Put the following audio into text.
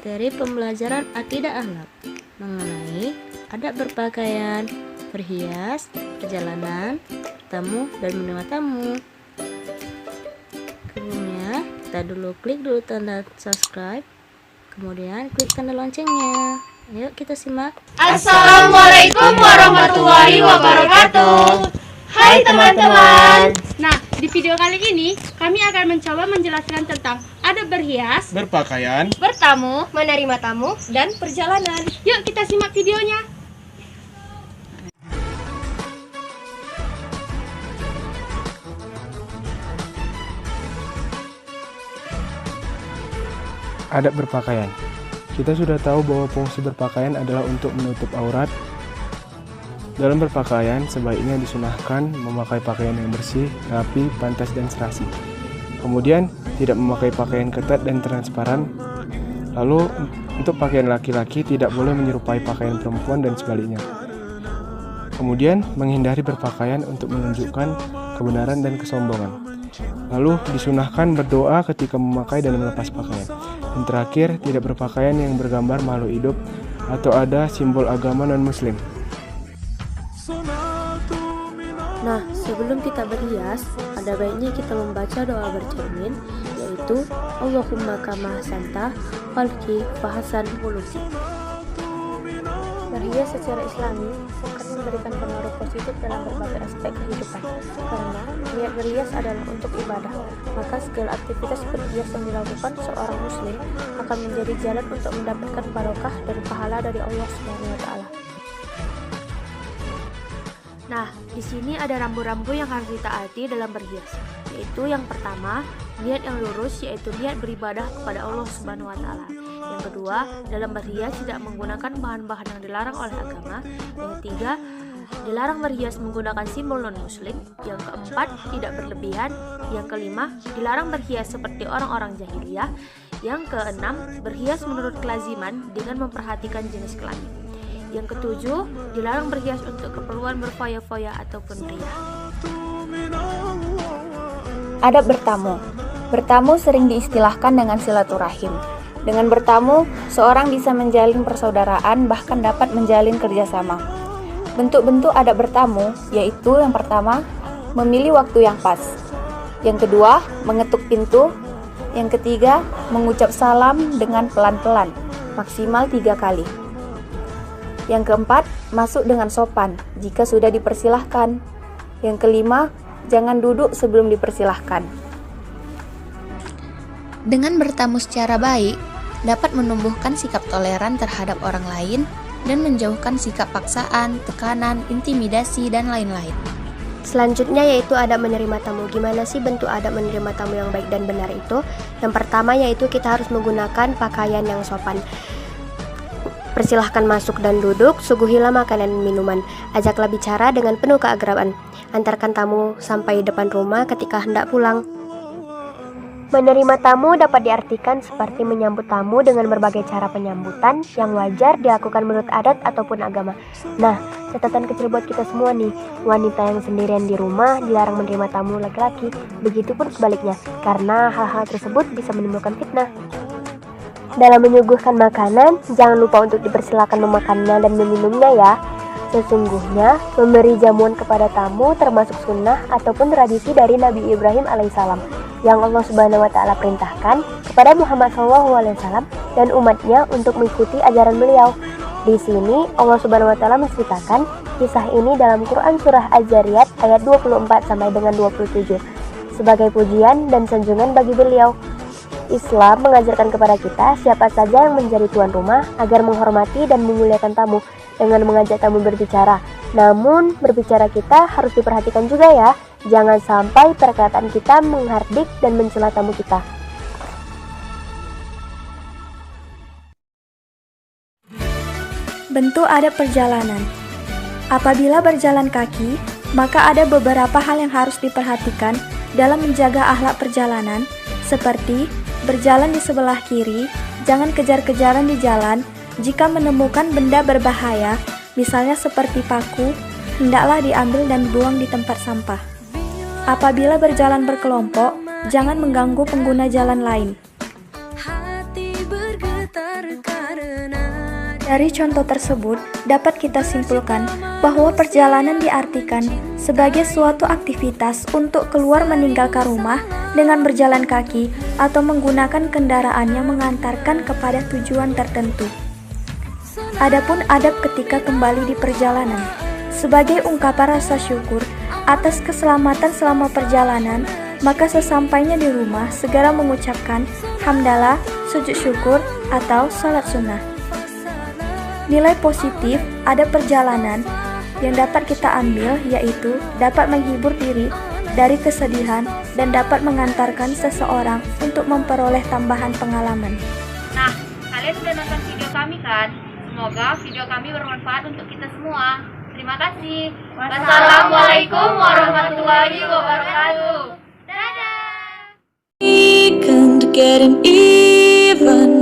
materi pembelajaran akidah akhlak mengenai adab berpakaian, berhias, perjalanan, tamu, dan menerima tamu. Sebelumnya, kita dulu klik dulu tanda subscribe, kemudian klik tanda loncengnya. Ayo kita simak. Assalamualaikum warahmatullahi wabarakatuh. Hai teman-teman. Nah, di video kali ini kami akan mencoba menjelaskan tentang adab berhias, berpakaian, Bertamu, menerima tamu, dan perjalanan. Yuk kita simak videonya. adab berpakaian. Kita sudah tahu bahwa fungsi berpakaian adalah untuk menutup aurat. Dalam berpakaian, sebaiknya disunahkan memakai pakaian yang bersih, rapi, pantas, dan serasi. Kemudian, tidak memakai pakaian ketat dan transparan. Lalu, untuk pakaian laki-laki tidak boleh menyerupai pakaian perempuan dan sebaliknya. Kemudian, menghindari berpakaian untuk menunjukkan kebenaran dan kesombongan. Lalu, disunahkan berdoa ketika memakai dan melepas pakaian. Dan terakhir, tidak berpakaian yang bergambar makhluk hidup atau ada simbol agama non-muslim. Nah, sebelum kita berhias, ada baiknya kita membaca doa bercermin, yaitu Allahumma kama hasanta khalqi fahasan khuluqi. Berhias secara islami akan memberikan pengaruh positif dalam berbagai aspek kehidupan, karena niat berhias adalah untuk ibadah. Maka segala aktivitas berhias yang dilakukan seorang muslim akan menjadi jalan untuk mendapatkan barokah dan pahala dari Allah Subhanahu wa taala. Nah, di sini ada rambu-rambu yang harus ditaati dalam berhias, yaitu yang pertama, niat yang lurus, yaitu niat beribadah kepada Allah Subhanahu wa taala. Yang kedua, dalam berhias tidak menggunakan bahan-bahan yang dilarang oleh agama. Yang ketiga, dilarang berhias menggunakan simbol non-muslim. Yang keempat, tidak berlebihan. Yang kelima, dilarang berhias seperti orang-orang jahiliyah. Yang keenam, berhias menurut kelaziman dengan memperhatikan jenis kelamin. Yang ketujuh, dilarang berhias untuk keperluan berfoya-foya ataupun riah. Adab bertamu. Bertamu sering diistilahkan dengan silaturahim. Dengan bertamu, seorang bisa menjalin persaudaraan, bahkan dapat menjalin kerjasama. Bentuk-bentuk adab bertamu yaitu yang pertama, memilih waktu yang pas. Yang kedua, mengetuk pintu. Yang ketiga, mengucap salam dengan pelan-pelan, maksimal 3 kali. Yang keempat, masuk dengan sopan jika sudah dipersilahkan. Yang kelima, jangan duduk sebelum dipersilahkan. Dengan bertamu secara baik, dapat menumbuhkan sikap toleran terhadap orang lain dan menjauhkan sikap paksaan, tekanan, intimidasi, dan lain-lain. Selanjutnya yaitu adab menerima tamu. Gimana sih bentuk adab menerima tamu yang baik dan benar itu? Yang pertama yaitu kita harus menggunakan pakaian yang sopan. Persilahkan masuk dan duduk, suguhilah makanan dan minuman. Ajaklah bicara dengan penuh keakraban. Antarkan tamu sampai depan rumah ketika hendak pulang. Menerima tamu dapat diartikan seperti menyambut tamu dengan berbagai cara penyambutan yang wajar dilakukan menurut adat ataupun agama. Nah, catatan kecil buat kita semua nih, wanita yang sendirian di rumah dilarang menerima tamu laki-laki, begitupun sebaliknya, karena hal-hal tersebut bisa menimbulkan fitnah. Dalam menyuguhkan makanan, jangan lupa untuk dipersilakan memakannya dan meminumnya ya. Sesungguhnya, memberi jamuan kepada tamu termasuk sunnah ataupun tradisi dari Nabi Ibrahim alaihissalam yang Allah Subhanahu wa taala perintahkan kepada Muhammad SAW dan umatnya untuk mengikuti ajaran beliau. Di sini Allah Subhanahu wa taala menceritakan kisah ini dalam Quran surah Az-Zariyat ayat 24 sampai dengan 27 sebagai pujian dan sanjungan bagi beliau. Islam mengajarkan kepada kita siapa saja yang menjadi tuan rumah agar menghormati dan memuliakan tamu dengan mengajak tamu berbicara. Namun berbicara kita harus diperhatikan juga ya. Jangan sampai perkataan kita menghardik dan mencela tamu kita. Bentuk adab perjalanan. Apabila berjalan kaki, maka ada beberapa hal yang harus diperhatikan dalam menjaga akhlak perjalanan, seperti berjalan di sebelah kiri, jangan kejar-kejaran di jalan. Jika menemukan benda berbahaya, misalnya seperti paku, hendaklah diambil dan buang di tempat sampah. Apabila berjalan berkelompok, jangan mengganggu pengguna jalan lain. Dari contoh tersebut, dapat kita simpulkan bahwa perjalanan diartikan sebagai suatu aktivitas untuk keluar meninggalkan rumah dengan berjalan kaki atau menggunakan kendaraan yang mengantarkan kepada tujuan tertentu. Adapun adab ketika kembali di perjalanan, sebagai ungkapan rasa syukur atas keselamatan selama perjalanan, maka sesampainya di rumah segera mengucapkan hamdalah, sujud syukur, atau salat sunnah. Nilai positif ada perjalanan yang dapat kita ambil yaitu dapat menghibur diri dari kesedihan dan dapat mengantarkan seseorang untuk memperoleh tambahan pengalaman. Nah, kalian sudah nonton video kami kan? Semoga video kami bermanfaat untuk kita semua. Terima kasih. Wassalamualaikum warahmatullahi wabarakatuh. Dadah. Getting even